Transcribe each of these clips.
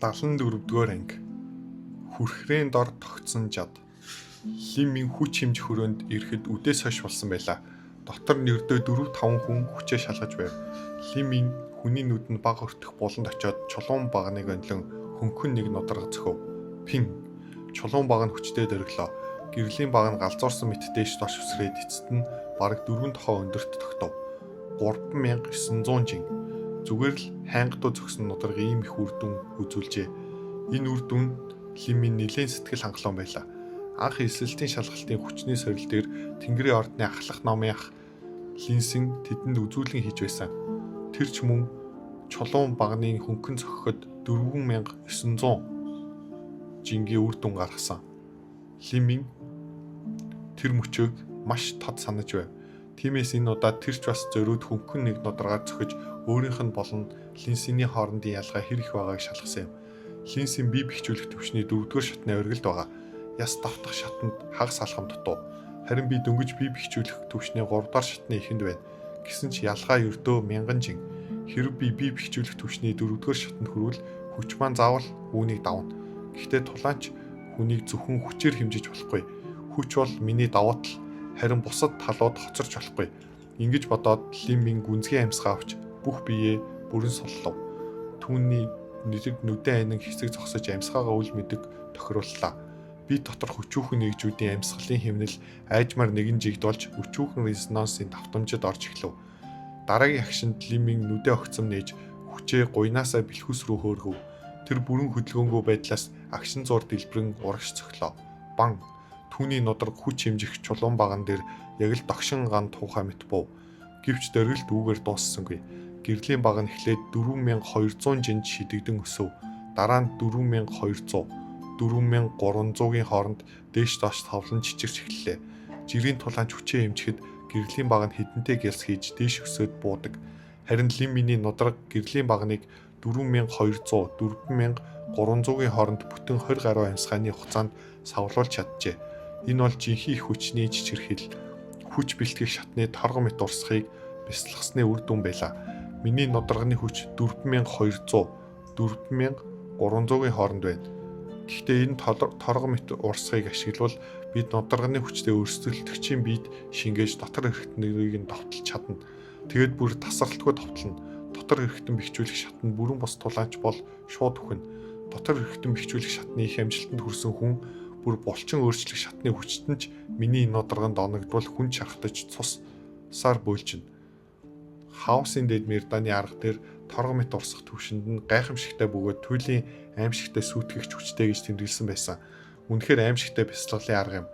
74-р анги. Хүрхрээн дор тогтсон жад. Лимийн хүч хэмжих хүрээнд ирэхэд үдээс хойш болсон байлаа. Дотор нэрдөө 4-5 хүн хүчээ шалгаж байв. Лимийн хүний нүдэнд баг өртөх болонд очиод чулуун багныг онлон хөнхөн нэг нудраг зөхөв. Пин. Чулуун баг нь хүчтэй дөрглөө. Гэрлийн баг нь галзуурсан мэт дээш доош өсрээд эцэст нь бараг 4 тохоо өндөрт тогтов. 3900 жин. Зүгээр л хайнгадуу зөксөн нудраг ийм их үр дүн үзүүлжээ. Энэ үр дүн Лимийн нэлээд сэтгэл хангалуун байлаа. Анх эсэлтийн шалгалтын хүчний сорил дээр Тэнгэрийн ордны ахлах номынх Линсийн тэдэнд үзүүлэн хийж байсан. Тэр ч мөн чулуун багны хөнгөн зохиход 4900 жингийн үр дүн гаргасан. Лимийн тэр мөчөөг маш тод санаж байв. Тиймээс энэ удаад тэрч бас зориуд хөнгөн нэг нудраагаар зөхиж өөрийнх нь болон Линсийн хоорондын ялгаа хэр их байгааг шалгасан юм. Линсийн бие бэхжүүлэх төвшний 4-р шатны оргилд байгаа. Яс давтах шатанд хагас алхам дутуу. Харин би дөнгөж бие бэхжүүлэх төвшний 3-р шатны эхэнд байна. Гэсэн ч ялгаа ердөө 1000 жин. Хэрэв би бие бэхжүүлэх төвшний 4-р шатанд хүрвэл хүч маань заавал үүнийг давна. Гэхдээ тулаанч хүнийг зөвхөн хүчээр хэмжиж болохгүй. Хүч бол миний давуу тал, харин бусад талууд хоцорч болохгүй. Ингэж бодоод Лимийн гүнзгий амьсгаа авч бүх биеэ бүрэн суллав. Түүний нүдэн айнан хэсэг зогсож амьсгаагаа үл мэдэг тохирууллаа. Би дотор хүчүүхэн нэгжүүдийн амьсгалын хэмнэл айжмаар нэгэн жигд болж өчүүхэн резонансын давтамжид орж эхлэв. Дараагийн агшинд Лимийн нүдэ огцом нээж хүчээ гуйнаасаа бэлхүүс рүү хөөргөв. Тэр бүрэн хөдөлгөөнгүй байдлаас агшин зуур дэлбэрэн урагш цохлоо. Бан. Түүний нудраг хүч хэмжих чулуун баган дээр яг л догшин ган туухай мэт бов. Гэвч дөргөлт үүгээр дууссангүй. Гэрлийн баг нь эхлээд 4200 жинд шидэгдэн өсөв. Дараа нь 4200, 4300-гийн хооронд дээш доош тавлан чичирч эхэллээ. Жирийн тулаанч хүчээ хэмжихэд гэрлийн баг нь хэдэнтэй гэлс хийж дээш өсөөд буудаг. Харин Лимийн нудраг гэрлийн багныг 4200, 4300-гийн хооронд бүтэн 20 гаруй амьсгааны хугацаанд савлуулж чаджээ. Энэ бол жинхэнэ их хүчний чичирхэл. Хүч бэлтгэх шатны торгон мэт урсхийг бясалгасны үр дүн байлаа. Миний нудрагны хүч 4200, 4300-гийн хооронд байна. Гэхдээ энэ торгон мэт урсхийг ашиглавал бид нудрагны хүчтэй өрсөлдөгчийн биед шингээж дотор эрхтнийг нь довтолж чадна. Тэгэд бүр тасралтгүй довтлно. Дотор эрхтэн бэхжүүлэх шатнд бүрэн бос тулаанч бол шууд үхэн. Дотор эрхтэн бэхжүүлэх шатны их амжилтанд хүрсэн хүн бүр булчин өөрчлөх шатны хүчтэн ч миний нудраганд оногдвол хүн чархтаж цусаар бөөлжин. Хаусын дэд Мирданы арга дээр торгон мэт урсах төвшөнд нь гайхамшигтай бөгөөд туйлын аимшигтай сүйтгэгч хүчтэй гэж тэмдэглэсэн байсан. Үнэхээр аимшигтай бясалгалын арга юм.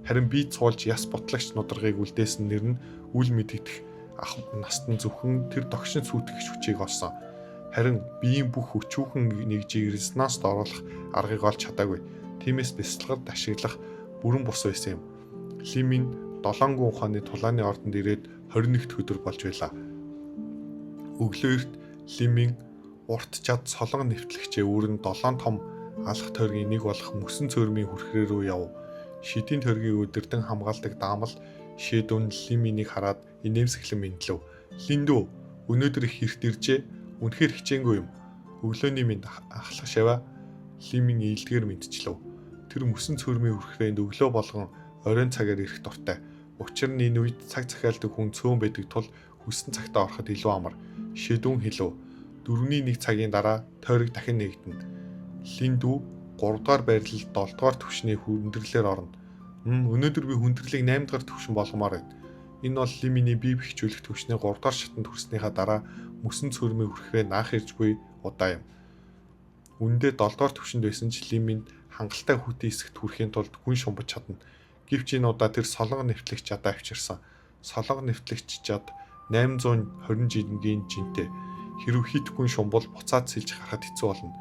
Харин би цуулж яс ботлогч нудрагыг үлдээсэн нэр нь үл мэдэгдэх ах настан зөвхөн тэр догшин сүйтгэгч хүчийг олсон. Харин биеийн бүх хүчүүхэн нэгжийг резонанст оруулах аргыг олж чадаагүй. Тиймээс бясалгалд ашиглах бүрэн бус байсан юм. Лимийн 7 гүн ухааны тулааны ордонд ирээд 21-р өдөр болж байлаа. Өглөөрт Лимийн урт чад солон нэвтлэгчээ өөрөнд 7 том алах тойргийн нэг болох мөсөн цөөрмийн хүрхрээ рүү яв. Шидийн тойргийг өдөрдөн хамгаалдаг даамал Шэдүн Лиминийг хараад инээмсэглэн мэдлэв. Линдүү, өнөөдөр их хэрт иржээ. Үнэхээр хичээнгүй юм. Өглөөний минь ахлах шаваа. Лимийн ийдгээр мэдчлээ. Тэр мөсөн цөөрмийн хүрхрээнд өглөө болгон оройн цагаар ирэх дуртай. Учир нь энэ үед цаг захиалдаг хүн цөөн байдаг тул хүссэн цагтаа ороход илүү амар. Шэдүн хэлв. 4-1 цагийн дараа тойрог дахин нэгдэнэ. Линдүү 3-р байрлал 7-р түвшний хүндрэлээр орно. Өнөөдөр би хүндрэлийг 8-р түвшин болгомоор байна. Энэ бол Лиминий бие бэхжүүлэх түвшний 3-р шатанд хүрснийхаа дараа мөсөн цөөрмийн хүрхрээ наах ирж буй удаа юм. Үндэ 7-р түвшинд байсан ч Лиминд хангалттай хүүтийн хэсэгт хүрэхийн тулд хүн шумбаж чадна. Гэвч энэ удаа тэр солонго нэвтлэгч чадаа авчирсан. Солонго нэвтлэгч чад 820 жингийн жинтэй. Хэрв хит хүн шумбал буцаад сэлж гарахад хэцүү болно.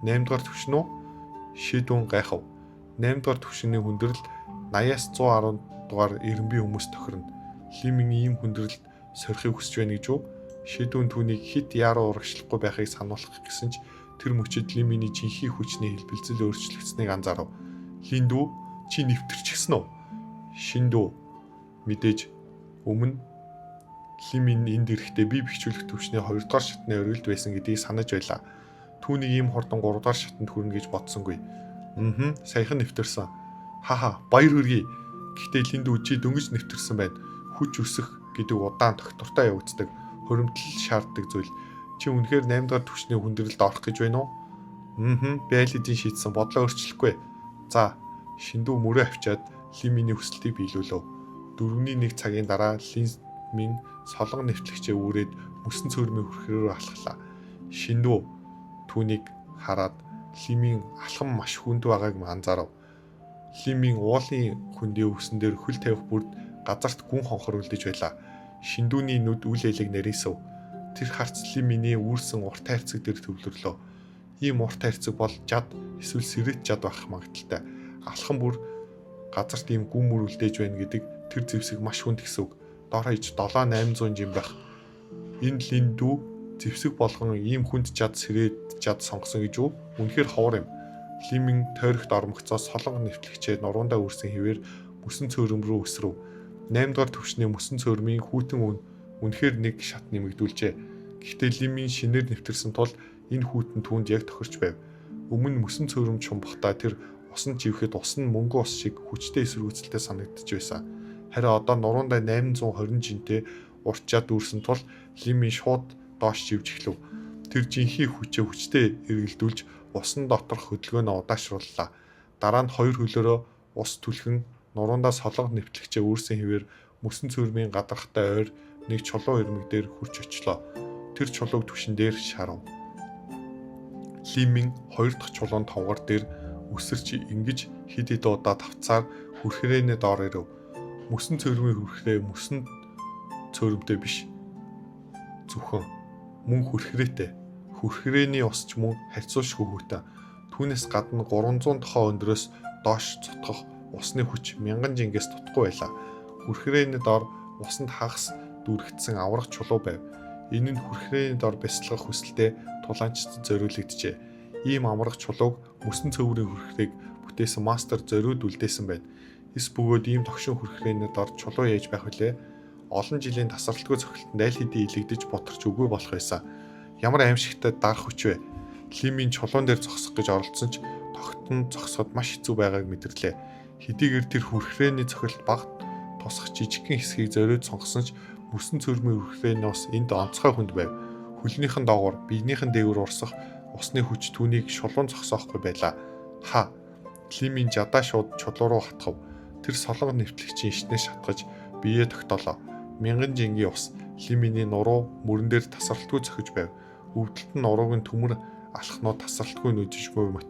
8-р түвшин үү? Шэдүн гайхав. 8-р түвшний хүндрэл 80-аас 110 дугаар эренбийн хүмүүс тохирно. Лимийн ийм хүндрэлд сорихыг хүсэж байна гэж үү? Шэдүн түүнийг хит яруу урагшлахгүй байхыг сануулах гэсэн ч тэр мөчөд Лиминий жинхэнэ хүчний хэлбэлзэл өөрчлөгдсөнийг анзаарав. Линдүү, чи нэвтэрчихсэн үү? Шиндүү, мэдээж өмнө Лимийн энд ирэхдээ бие бэхжүүлэх төвчний 2-р шатны оргилд байсан гэдгийг санаж байлаа. Түүнийг ийм хурдан 3 дахь шатанд хүрнэ гэж бодсонгүй. Саяхан нэвтэрсэн. Хаха, баяр хүргэе. Гэхдээ Линдүү чи дөнгөж нэвтэрсэн байна. Хүч өсөх гэдэг удаан доктортой явагддаг, хуримтлал шаарддаг зүйл. Чи үнэхээр 8 дахь түвшний хүндрэлд орох гэж байна уу? Байлидын шийдсэн бодлоо өөрчлөхгүй. За, Шиндүү мөрөө авчиад Лиминий хүсэлтийг биелүүлв. 4-1 цагийн дараа Лимин солон нэвтлэгчээ үүрээд мөсөн цөөрмийн хүрхрээр алхлаа. Шиндүү түүнийг хараад Лимийн алхам маш хүнд байгааг анзаарав. Лимийн уулын хөндийн өвсөн дээр хөл тавих бүрд газарт гүн хонхор үлдэж байлаа. Шиндүүний нүд үл ээлэг нарийсав. Тэр харц Лиминий үүрсэн урт хайрцаг дээр төвлөрлөө. Ийм урт хайрцаг бол жад эсвэл сэрэт жад байх магадaltaй. Алхам бүр газарт ийм гүн мөр үлдээж байна гэдэг тэр зэвсэг маш хүнд гэсэн үг. Дор хаяж 7-800 жим байх. Энэ Линдүү зэвсэг болгон ийм хүнд жад сэрэт жад сонгосон гэж үү? Үнэхээр ховор юм. Лимин тойрогт ормогцоос солон нэвтлэгчээ нуруундаа үрсэн хэвээр мөсөн цөөрөм рүү өсрөв. 8 дахь түвшний мөсөн цөөрмийн хүүтэн үнэхээр нэг шат нэмэгдүүлжээ. Гэхдээ Лимин шинээр нэвтэрсэн тул энэ хүүтэн түүнд яг тохирч байв. Өмнө мөсөн цөөрөм чумбахтаа тэр усан живхэд ус нь мөнгө ус шиг хүчтэй эсэргүүцэлтэй санагдаж байсан. Харин одоо нуруундаа 820 жинтэй урт жад үүрсэн тул Лимин шууд доош живж эхлэв. Тэр жинхий хүчээ хүчтэй эргэлдүүлж усан доторх хөдөлгөөнөө удаашрууллаа. Дараа нь 2 хөлөөрөө ус түлхэн нуруундаа солонх нэвтлэгчээ үүрсэн хэвээр мөсөн цөөрмийн гадархтай ойр нэг чулуу ирмэг дээр хурж очлоо. Тэр чулууг түвшин дээр шарав. Лимин 2 дахь чулуун тавгар дээр өсөрч ингэж хэд хэд удаа тавцаар хүрхрээнээ доор ирэв. Мөсөн цөөрмийн хүрхрээ мөсөн цөөрөмтэй биш. Зөвхөн мөн хүрхрээтэй. Хүрхрээний усч мөн харьцуулшгүй хүүтэн. Түүнээс гадна 300 тохоо өндрөөс доош цотгох усны хүч 1000 жингээс тутахгүй байлаа. Хүрхрээний дор усанд хагас дүүрэгдсэн аврах чулуу байв. Энэ нь хүрхрээний дор бясалгах хүсэлтэд тулаанчид зориулэгджээ. Ийм амрах чулууг мөсөн цөврийн хүрхрээг бүтээсэн мастер зориуд үлдээсэн байна. Эс бөгөөд ийм тогшин хүрхрээний дор чулуу яаж байх вүлээ? Олон жилийн тасралтгүй цохилтонд аль хэдийн илэгдэж боторч үгүй болох байсан. Ямар аимшигтай дарах хүч вэ? Лимин чулуун дээр зогсох гэж оролдсон ч тогтон зогсоход маш хэцүү байгааг мэдэрлээ. Хэдийгээр тэр хүрхрээний цохилт багт тусах жижигхэн хэсгийг зориуд сонгосон ч мөсөн цөөрмийн хүрхрээний ус энд онцгой хүнд байв. Хөлнийхэн доогуур биенийхэн дээгүүр урсах усны хүч түүнийг шулуун зогсоохгүй байлаа. Лимин жадаа шууд чулуу руу хатгав. Тэр солонго нэвтлэгчийн ишнээс шатгаж биеэ тогтоолоо. 1000 жингийн ус Лиминий нуруу мөрөн дээр тасралтгүй цохиж байв. Өвдөлт нь нурууг нь төмөр алхнууд тасралтгүй нүжиж буй мэт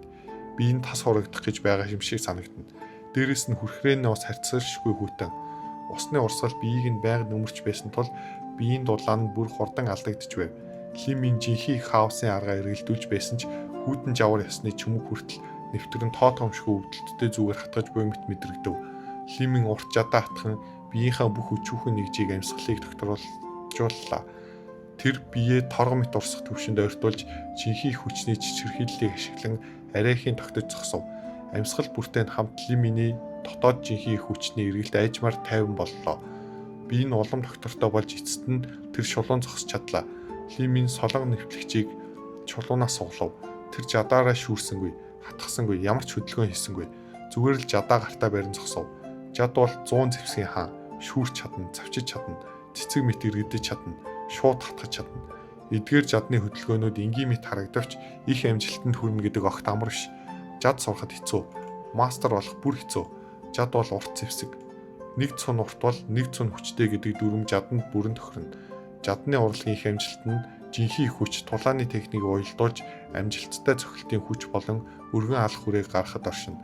бие нь тас хурагдах гэж байгаа юм шиг санагдана. Дээрээс нь хүрхрээний ус харьцуулшгүй хүүтэн. Усны урсгал биеийг нь байнга нөмөрч байсан тул биеийн дулаан нь бүр хурдан алдагдж байв. Лимин жинхий хаосын аргаа эргэлдүүлж байсан ч хүүтэн жавар ясны чүмэг хүртэл нэвтрэн тоо томшгүй өвдөлттэй зүгээр хатгаж буй мэт мэдрэгдэв. Лимин урт жадаа хатхан биеийнхээ бүх өчүүхэн нэгжийг амьсгалыг докторуулжууллаа. Тэр биеэ торго мэт урсах төвшөнд ойртуулж жинхий хүчний чичирхийллийг ашиглан арайхийн тогтож зогсов. Амьсгал бүртээ хамт Лиминий дотоод жинхий хүчний эргэлт айжмаар тайван боллоо. Бие нь улам доктортой болж эцэст нь тэр шулуун зогсож чадлаа. Лимин солонго нэвтлэгчийг чулуунаас суглав. Тэр жадаараа шүүрсэнгүй, хатгасангүй, ямар ч хөдөлгөөн хийсэнгүй. Зүгээр л жадаа гартаа барин зогсов. Жад бол 100 зэвсгийн хаан, шүүрч чадна, завчиж чадна, цэцэг мэт эргэж чадна, шууд хатгаж чадна. Эдгээр жадны хөдөлгөөнүүд энгийн мэт харагдавч их амжилтанд хүрнэ гэдэг огт амар биш. Жад сурахад хэцүү, мастер болох бүр хэцүү. Жад бол урт зэвсэг. Нэг цун урт бол нэг цун хүчтэй гэдэг дүрм жаданд бүрэн тохирно. Жадны урлагийн их амжилт нь жинхий хүч, тулааны техникийг уялдуулж амжилттай цохилтын хүч болон өргөн алах хүрээг гаргахад оршино.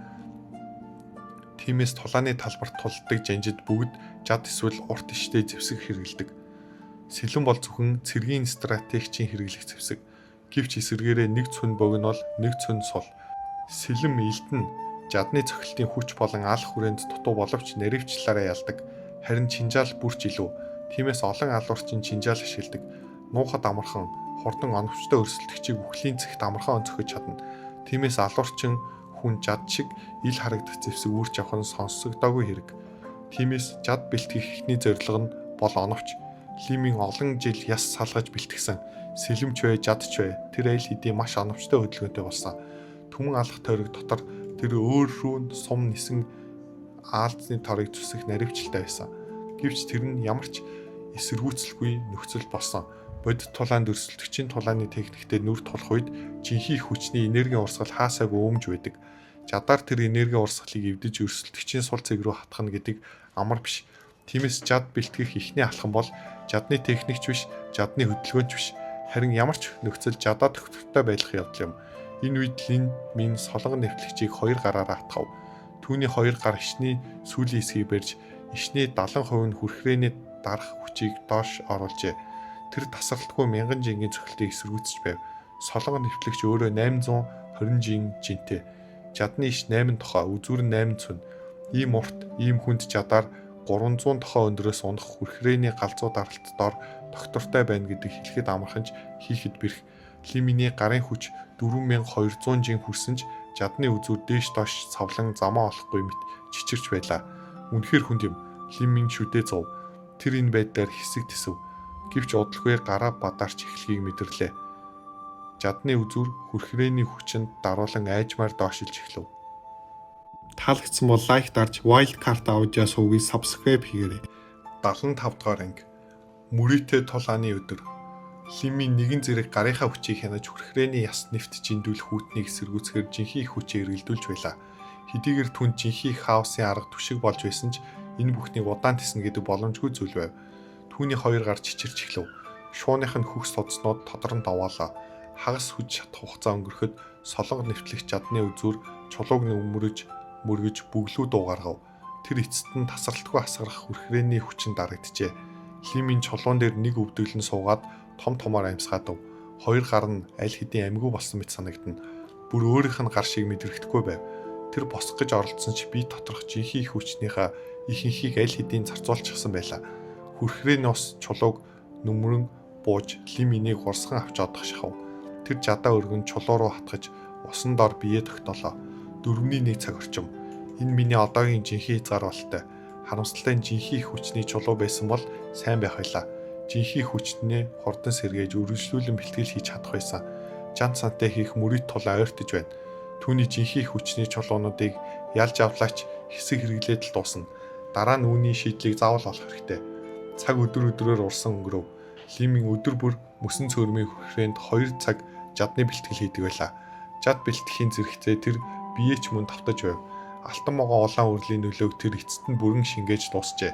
Тиймээс тулааны талбарт тулдаг жанжид бүгд жад эсвэл урт иштэй зэвсэг хэрэглэдэг. Сэлэн бол зөвхөн цэргийн стратегчийн хэрэглэх зэвсэг. Гэвч эсвэргээрээ нэг цүн богинол, нэг цүн сул. Сэлэм элдэн жадны цохилтын хүч болон алах хүрээнд дутуу боловч наривчлаараа ялдаг. Харин чинжаал бүрч илүү. Тиймээс олон алуурчин чинжаал ашигладаг. Нуухад амархан, хурдан оновчтой өрсөлдөгчийг үхлийн цэгт амархан онцгож чадна. Тиймээс алуурчин хүн жад шиг ил харагдах зэвсэг үүрч авах нь сонсогдоогүй хэрэг. Тиймээс жад бэлтгэх эхний зорилго нь бол оновч. Лимийн олон жил яс салгаж бэлтгэсэн сэлэмч бай, жадч бай тэр аль хэдийн маш оновчтой хөдөлгөөнтэй болсон. Түмэн алах тойрог дотор тэр өөр рүү сум нисэн аалзны торыг зүсэх наривчлалтай байсан. Гэвч тэр нь ямар ч эсэргүүцэлгүй нөхцөл болсон. Бодит тулаанд өрсөлдөгчийн тулааны техниктэй нүр тулах үед жинхэнэ хүчний энергийн урсгал хаасаагүй өмж байдаг. Жадаар тэр энергийн урсгалыг эвдэж өрсөлдөгчийн сул цэг рүү хатгах гэдэг амар биш. Тиймээс жад бэлтгэх ихний алхам бол жадны техникч биш, жадны хөдөлгөөнч биш. Харин ямар ч нөхцөл жадаа төвөгтэй байх явдал юм. Энэ үед Лимийн солонгон нэвтлэгчийг хоёр гараараа хатгав. Түүний хоёр гар ишний сүүлийн хэсгийг барьж, ишний 70% нь хүрхрээний дарах хүчийг доош оруулжээ. Тэр тасралтгүй мянган жингийн цохилтыг эсэргүүцэж байв. Солонгон нэвтлэгч өөрөө 820 жинтэй. Жадны иш 8 тохой, үзүүр нь 8 цүн. Ийм урт, ийм хүнд жадаар 300 тохой өндөрөөс унах хүрхрээний галзуу даралт дор доктортой байна гэдэг хэлэхэд амарханч хийхэд бэрх. Лиминий гарын хүч 4200 жин хүрсэн ч жадны үзүүр дээш доош цавлан замаа олохгүй мэт чичирч байлаа. Үнэхээр хүнд юм. Лимийн шүдээ зов. Тэр энэ байдлаар хэсэг тэсв. Гэвч удалгүй гараа бадарч эхлэхийг мэдэрлээ. Жадны үзүүр хүрхрээний хүчинд даруулан айжмаар доошилж эхлэв. Таалагдсан бол лайк дарж Wildcard Audio сувгийг subscribe хийгээрэй. 75 дугаар анги. Мөрөөтэй тулааны өдөр. Лимийн нэгэн зэрэг гарынхаа хүчийг хянаж хүрхрээний яс нэвт жиндүүлэх хүйтнийг эсэргүүцэхээр жинхэнэ хүчийг эргэлдүүлж байлаа. Хэдийгээр түн жинхэнэ хаосын арга түшиг болж байсан ч энэ бүхнийг удаан тэснэ гэдэг боломжгүй зүйл байв. Түүний хоёр гар чичирч эхлэв. Шууных нь хөхс тодснууд тодорн даваалаа. Хагас хүч шат хугацаа өнгөрөхөд солонго нэвтлэх жадны үзүүр чулууг мөргөж бүглүү дуу гаргав. Тэр эцэст нь тасралтгүй асгарах хүрхрээний хүчин дарагджээ. Лимийн чулуун дээр нэг өвдөглөн суугаад том томоор амьсгаадав. Хоёр гар нь аль хэдийн амьгүй болсон мэт санагдана. Бүр өөрийнх нь гар шиг мэдрэхдэггүй байв. Тэр босох гэж оролдсон ч бие доторх жинхэнэ хүчнийхээ ихэнхийг аль хэдийн зарцуулчихсан байлаа. Хүрхрээний ус чулууг нүмрэн бууж Лиминийг хурсган авч одох шахав. Тэр жадаа өргөн чулуу руу хатгаж усан дор бие тогтоолоо. 4-1 цаг орчим. Энэ миний одоогийн жинхэнэ хязгаарвалтай. Харамсалтай нь жинхэнэ хүчний чулуу байсан бол сайн байх байлаа. Жинхэнэ хүчнээ хурдан сэргээж үргэлжлүүлэн бэлтгэл хийж чадах байсан. Жан цантай хийх мөрөд тулаа ойртож байна. Түүний жинхэнэ хүчний чулуунуудыг ялж авлаач хэсэг хэрэглээд л дуусна. Дараа нь үүний шийдлийг заавал олох хэрэгтэй. Цаг өдрөөр урсан өнгөрөв. Лимийн өдөр бүр мөсөн цөөрмийн хүрхрээнд 2 цаг жадны бэлтгэл хийдэг байлаа. Жад бэлтгэхийн зэрэгцээ тэр биеэч мөн тавтаж байв. Алтан могоо улаан үрлийн нөлөөг тэр эцэст нь бүрэн шингээж дуусжээ.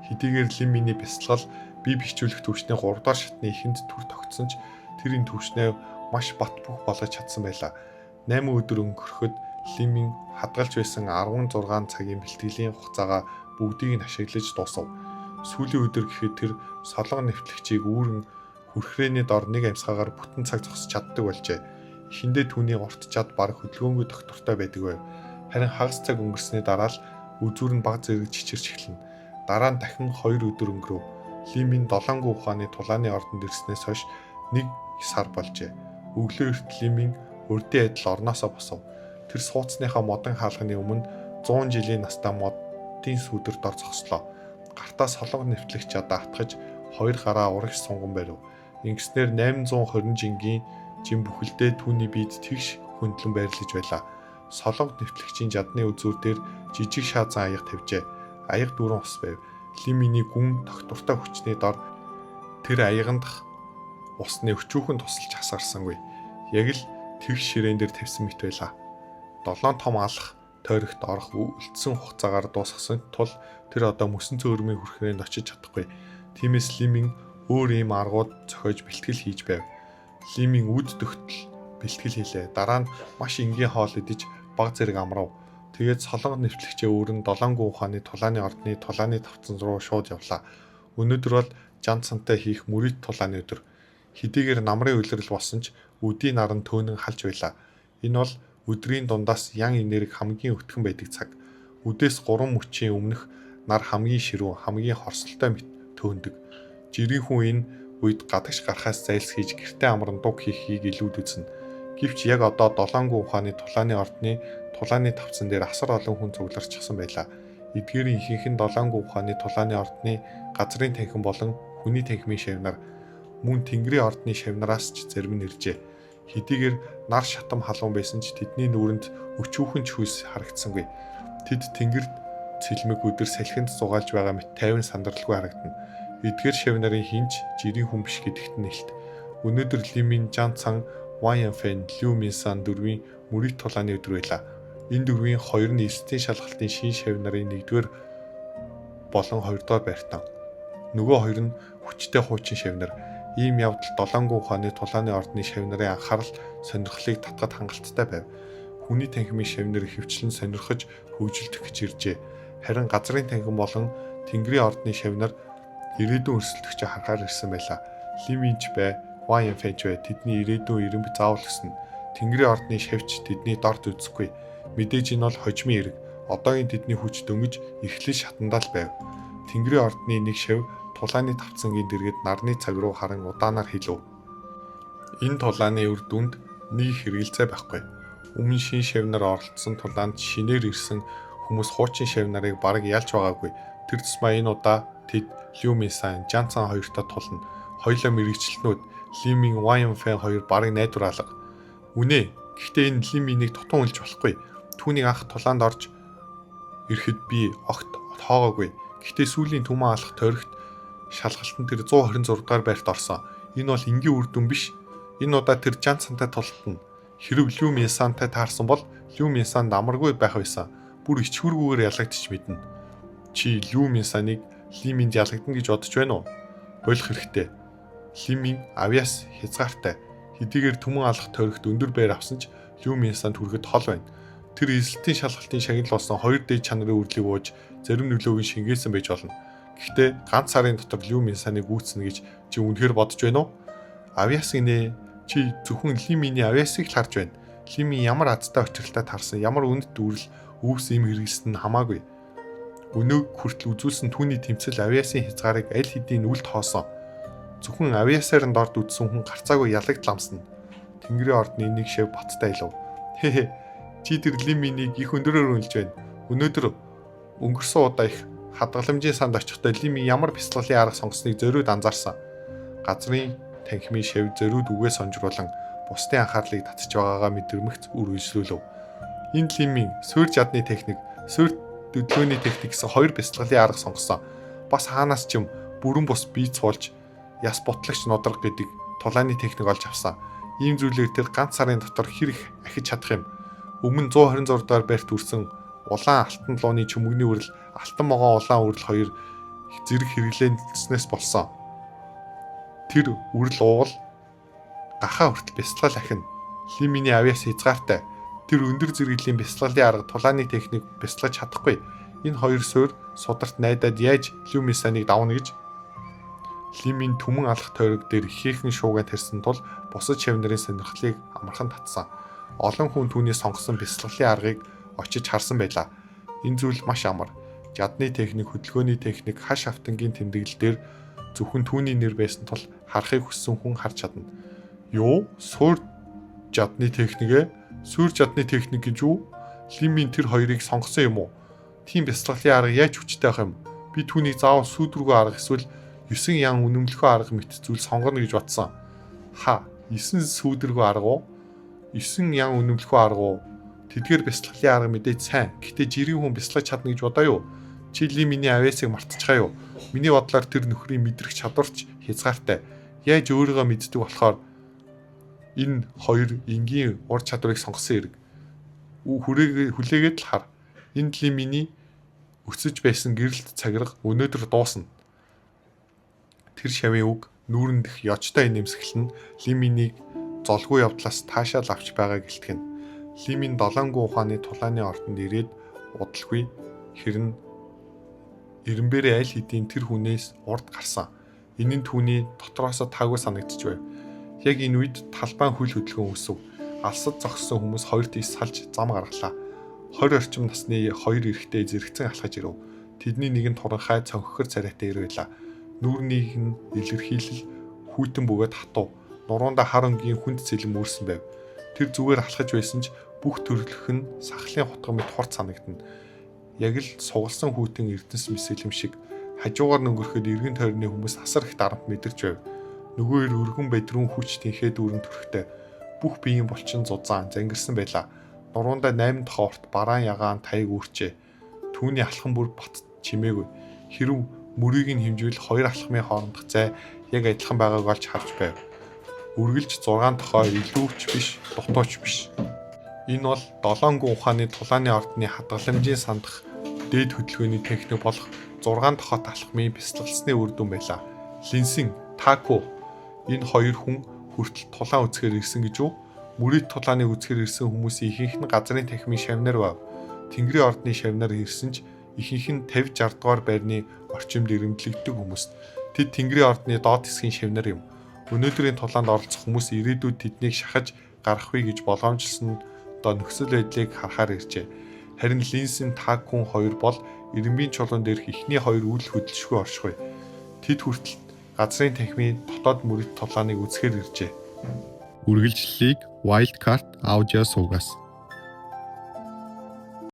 Хэдийгээр Лиминий бясалгал бие бэхжүүлэх төвчний 3 дахь шатны эхэнд төр тогтсон ч тэрийн төвчнээ маш бат бөх болгож чадсан байлаа. 8 өдөр өнгөрөхөд Лимийн хадгалж байсан 16 цагийн бэлтгэлийн хугацаагаа бүгдийг нь ашиглаж дуусав. Сүүлийн өдөр гэхэд тэр солонгон нэвтлэгчийг үүрэн хүрхрээний дор нэг амьсгаагаар бүтэн цаг зогсож чаддаг болжээ. Эхэндээ түүний урт жад баг хөдөлгөөнгүй доктортой байдаг байв. Харин хагас цаг өнгөрсний дараа л үзүүр нь баг зэрэг чичирч эхэлнэ. Дараа нь дахин 2 өдөр өнгөрөв. Лимийн 7 ухааны тулааны ордонд ирснээс хойш 1 сар болжээ. Өглөө эрт Лимийн урдын адил орноосоо босов. Тэр сууцныхаа модон хаалганы өмнө 100 жилийн настай модын сүдэр дор зогслоо. Гартаа солонго нэвтлэгч жадаа атгаж 2 гараа урагш сунган барив. Ингэснээр 820 жингийн жин бүхэлдээ түүний биед тэгш хөндлөн байрлаж байлаа. Солонго нэвтлэгчийн жадны үзүүр дээр жижиг шаазан аяга тавьжээ. Аяга дүүрэн ус байв. Лиминий гүн доктортой хүчний дор тэр аяганд усны өчүүхэн тусалж хасгарсангүй. Яг л тэгш ширээн дээр тавьсан мэт байлаа. 7 том алах тойрогт орох үлдсэн хугацаагаар дуусгасан тул тэр одоо мөсөн цөөрмийн хүрхрээнд очиж чадахгүй. Тиймээс Лимийн өөр ийм аргууд зохиож бэлтгэл хийж байв. Лимийн үд төгтөл бэлтгэл хийлээ. Дараа нь маш энгийн хоол идэж баг зэрэг амрав. Тэгээд солонго нэвтлэгчээ өөр нь 7 ухааны тулааны ордны тулааны тавцан руу шууд явлаа. Өнөөдөр бол жан цантай хийх мөрөд тулааны өдөр. Хэдийгээр намрын улирал болсон ч үдийн наран төөнөн халж байлаа. Энэ бол өдрийн дундаас ян энерги хамгийн өтгөн байдаг цаг. Үдээс 3 мөчийн өмнөх нар хамгийн ширүүн, хамгийн хорсолтой мэт төөндөг. Жирийн хүн энэ үед гадагш гарахаас зайлсхийж гэртээ амран дуг хийхийг илүүд үзнэ. Гэвч яг одоо 7 ухааны тулааны ордны тулааны тавцан дээр асар олон хүн цугларчихсан байлаа. Эдгээрийн ихэнх нь 7 ухааны тулааны ордны газрын танхим болон хүний танхимын шавнар мөн тэнгэрийн ордны шавнараас ч зарим нь иржээ. Хэдийгээр нар шатам халуун байсан ч тэдний нүрэнд өчүүхэн чхүйс харагдсангүй. Тэд тэнгэрт цэлмэг өдөр салхинд зугаалж байгаа мэт тайван сандралгүй харагдана. Эдгээр шавнарын хинч жирийн хүн биш гэдэгт нэлт. Өнөөдөр Лимин Жанцан Ван Янфэн Лю Минсан дөрвийн мөрийг тулааны өдөр байлаа. Энэ дөрвийн хоёр нь эсдийн шалгалтын шин шавнарын 1-р болон 2-р байртан. Нөгөө хоёр нь хүчтэй хуучин шавнар. Ийм явдал Долонгун ухааны тулааны ордны шавнарын анхаарал сонирхлыг татгад хангалттай байв. Хүний танхимын шавнар хөвчлэн сонирхож хөгжилдөх гэж иржээ. Харин газрын танхим болон тэнгэрийн ордны шавнар ирээдүйн өрсөлдөгчөд харахаар ирсэн байлаа. Лиминч бай, Ван Янфэнч бай тэдний ирээдүйн ирэмб заавал гэсэн. Тэнгэрийн ордны шавьч тэдний дорд үзэхгүй. Мэдээж энэ бол хожмын эрг. Одоогийн тэдний хүч дөнгөж эхлэл шатандаа л байв. Тэнгэрийн ордны нэг шав тулааны тавцангийн дэргэд нарны цаг руу харан удаанаар хэлв. Энэ тулааны үр дүнд нэг хэрэгэлцээ байхгүй. Өмнө шин шавнар оролцсон тулаанд шинээр ирсэн хүмүүс хуучин шавнарыг бараг ялж байгаагүй. Тэр тусмаа энэ удаа тэд Лю Минсан, Жанцан хоёртой тулна. Хоёулаа мэрэгчлэнүүд Лимин, Ван Янфэн хоёр бараг найдвар алга. Үнэ. Гэхдээ энэ Лиминийг тутан үлж болохгүй. Түүнийг анх тулаанд орж ирэхэд би огт тоогоогүй. Гэхдээ сүүлийн түмэн алах тойрогт шалгалтанд тэр 126 дугаар байрт орсон. Энэ бол энгийн үр дүн биш. Энэ удаа тэр Жанцантай тултна. Хэрв Лю Минсантай таарсан бол Лю Минсанд амаргүй байх байсан. Бүр ичхүүргүйгээр ялагдчих мэднэ. Чи Лю Минсаныг Лиминд ялагдана гэж бодож байна уу? Болох хэрэгтэй. Лимин авьяас хязгаартай. Хэдийгээр түмэн алах тойрогт өндөр байр авсан ч Лю Минсанд хүрэхэд хол байна. Тэр эзэлтийн шалгалтын шагнал болсон 2 дээд чанарын үрлийг ууж зарим нөлөөг шингээсэн байж болно. Гэхдээ ганц сарын дотор Лю Минсаныг үүснэ гэж чи үнэхээр бодож байна уу? Авьяас гинэ. Чи зөвхөн Лиминий авьяасыг л харж байна. Лимин ямар азтай очиралтай таарсан, ямар үнэт дүрл өвс им хэрэгэлсэн нь хамаагүй. Өнөөг хүртэл үзүүлсэн түүний тэмцэл авьяасын хязгаарыг аль хэдийн үлд хоосон. Зөвхөн авьяасаар нь дорд үдсэн хүн гарцаагүй ялагдламсна. Тэнгэрийн ордны нэг шав баттай илв. Хэ. Чи тэр Лиминийг их өндөрөөр үнэлж байна. Өнөөдөр өнгөрсөн удаа их хадгаламжийн санд очихдоо Лимин ямар бяцлаглалын арга сонгосныг зориуд анзаарсан. Газрын танхимын шав зориуд үгээ сонжруулан бусдын анхаарлыг татж байгаагаа мэдрэмэгц үр үйлслүүлв. Энэ Лимин суурь жадны техник, суурь дөдлөөний техник гэсэн хоёр бяцлаглалын арга сонгосон. Бас хаанаас ч юм бүрэн бус бие цуулж яс бутлагч нудраг гэдэг тулааны техник олж авсан. Ийм зүйлээр тэр ганц сарын дотор хэр их ахиж чадах юм. Өмнө 126 дугаар байрт үрсэн улаан алтан лууны чөмөгний үрэл, алтан могоо улаан үрэл хоёр зэрэг хэрэглэнснээс болсон. Тэр үрэл уул гахаа хүртэл бяцлал ахин. Лиминий авьяас хязгаартай. Тэр өндөр зэрэглэлийн бяцлаглалын арга тулааны техник бяцлаж чадахгүй. Энэ хоёр суурь сударт найдаад яаж Лю Минсаныг давна гэж Лимин түмэн алах тойрог дээр ихээхэн шууган тарьсан тул бусад шавнарын сонирхлыг амархан татсан. Олон хүн түүний сонгосон бяцлаглалын аргыг очиж харсан байлаа. Энэ зүйл маш амар. Жадны техник, хөдөлгөөний техник, хаш автангийн тэмдэглэл дээр зөвхөн түүний нэр байсан тул харахыг хүссэн хүн харж чадна. Юу? Суурь жадны техник ээ? Суурь жадны техник гэж юу? Лимин тэр хоёрыг сонгосон юм уу? Тийм бяцлаглалын арга яаж хүчтэй байх юм? Би түүнийг заавал сүйдрүүгөө арга эсвэл 9 ян үнэмлэхөө арга мэт зүйл сонгоно гэж бодсон. Ха, 9 сүйдрүүгөө арга уу? 9 ян үнэмлэхөө арга уу? Тэдгээр бяцлаглалын арга мэдээж сайн. Гэтэ жирийн хүн бяцлаж чадна гэж бодоо юу? Чи Лиминий авьяасыг мартчихаа юу? Миний бодлоор тэр нөхрийн мэдрэх чадварч хязгаартай. Яаж өөрийгөө мэддэг болохоор энэ хоёр энгийн ур чадварыг сонгосон хэрэг. Хүлээгээд л хар. Энэ Лиминий өсөж байсан гэрэлт цагирга өнөөдөр дуусна. Тэр шавын үг нүүрэндх ёчтой нэмсгэл нь Лиминийг золгүй явдлаас таашаал авч байгааг илтгэн. Лимин Долонгун ухааны тулааны ордонд ирээд удалгүй хэрн эренбэрээ аль хэдийн тэр хүнээс урд гарсан. Энэ нь түүний дотроосоо таагүй санагдчих байв. Яг энэ үед талбайн хөл хөдөлгөөн үүсв. Алсад зогссон хүмүүс хоёр тийш салж зам гаргалаа. 20 орчим насны хоёр эрэгтэй зэрэгцэн алхаж ирэв. Тэдний нэг нь туранхай цонхохор царайтай ирвэлээ. Нүүрнийх нь илэрхийлэл хүйтэн бөгөөд хатуу. Нуруунда хар өнгийн хүнд цэлэн мөрсөн байв. Тэр зүгээр алхаж байсан ч бүх төрлөх нь сахлын хутга мэт хурд санагдана. Яг л сугалсан хүйтэн эрдэнэс мэсэлэм шиг Хажуугаар өнгөрөхөд эргэн тойрны хүмүүс асар их дарамт мэдэрч байв. Нөгөө хэр өргөн бедрүүн хүч тэнхээ дүүрэн төрхтэй бүх биеийн булчин зузаан зангирсан байлаа. Нуруундаа 8 дахь орт бараан ягаан таяг үрчээ. Түүний алхам бүр бат чимээгүй. Хэрв мөрийг нь хэмжвэл хоёр алхмын хоорондох зай яг адилхан байгааг олж харж байв. Үргэлж 6 тохой илүүч биш, дутууч биш. Энэ бол 7 гүн ухааны тулааны ордны хадгаламжийн сандах дээд хөдөлгөөний техник болох 6 тохойт алхмын бясалгалсны үр дүн байлаа. Линсин, Таку энэ хоёр хүн хүртэл тулаан үзэхээр ирсэн гэж үү? Мөрийг тулааныг үзэхээр ирсэн хүмүүсийн ихэнх нь газрын танхимын шавнар байв. Тэнгэрийн ордны шавнар ирсэн ч ихэнх нь 50-60 дугаар байрны орчимд ирэмдлэгддэг хүмүүс. Тэд Тэнгэрийн ордны доод хэсгийн шавнар юм. Өнөөдрийн тулаанд оролцох хүмүүс ирээдүйд тэднийг шахаж гаргахыг гэж болгоомжлсон нөхцөл байдлыг харахаар иржээ. Харин Линсен Такун хоёр бол Ирэмбийн чулуун дээрх эхний хоёр үл хөдлөшгүй оршихуй. Тэд хүртэл газрын танхимын дотоод мөрөд тулааныг үзэхээр иржээ. Үргэлжлэлийг Wildcard Audio суугаас